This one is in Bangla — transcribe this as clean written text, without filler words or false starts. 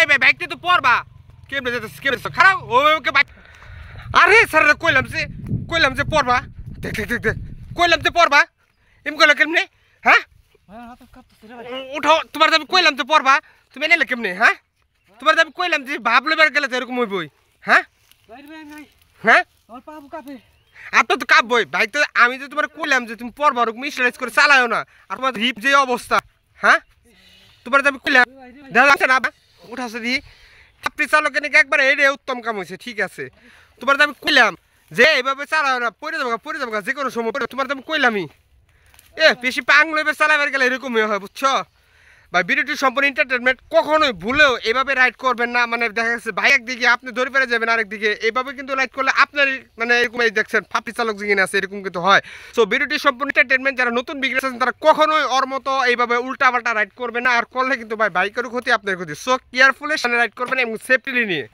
ভাই ভাই বাইকটা তো পড়বা কেমনে যেতেছে কেমনে খারাপ ওকে বাইক আরে স্যার কইলাম যে পড়বা দেখ দেখ দেখ দেখ কইলাম যে পড়বা এম কইলা কেমনে হ্যাঁ উঠাও তোমার আমি কইলাম যে পড়বা তুমি এনে কেমনে হ্যাঁ তোমার আমি কইলাম যে ভাব লইবার গেলে তো এরকম হইবই হ্যাঁ হ্যাঁ আপনার তো কাঁপবই ভাই তো আমি তো তোমার কইলাম যে তুমি পড়বা ওরকম স্টাইলাইজ করে চালাও না আর তোমার হিপ যে অবস্থা হ্যাঁ তোমার আমি কইলাম দেখা যাচ্ছে না উঠাছে দি আপনি চালকে নাকি একবার এড়ে উত্তম কাম হয়েছে ঠিক আছে তোমার আমি কইলাম যে এইভাবে চালাও না পড়ে যাবো যে কোনো সময় তোমার আমি কইলামই বেশি পাং লইবে চালাবার গেলে এরকমই হয় বুঝছো ভাই ভিডিওটি সম্পূর্ণ এন্টারটেনমেন্ট কখনোই ভুলেও এইভাবে রাইড করবেন না মানে দেখা যাচ্ছে ভাই একদিকে আপনি ধরে পেরে যাবেন আরেকদিকে এইভাবে কিন্তু রাইড করলে আপনার মানে এরকম দেখছেন ফাপি চালক যেখানে আছে এরকম কিন্তু হয় সো ভিডিওটি সম্পূর্ণ এন্টারটেনমেন্ট যারা নতুন বিগিনার আছেন তারা কখনোই ওর মতো এইভাবে উল্টা পাল্টা রাইড করবে না আর করলে কিন্তু ভাই বাইকেরও ক্ষতি আপনার ক্ষতি সো কেয়ারফুলি সামনে রাইড করবেন এবং সেফটি নিয়ে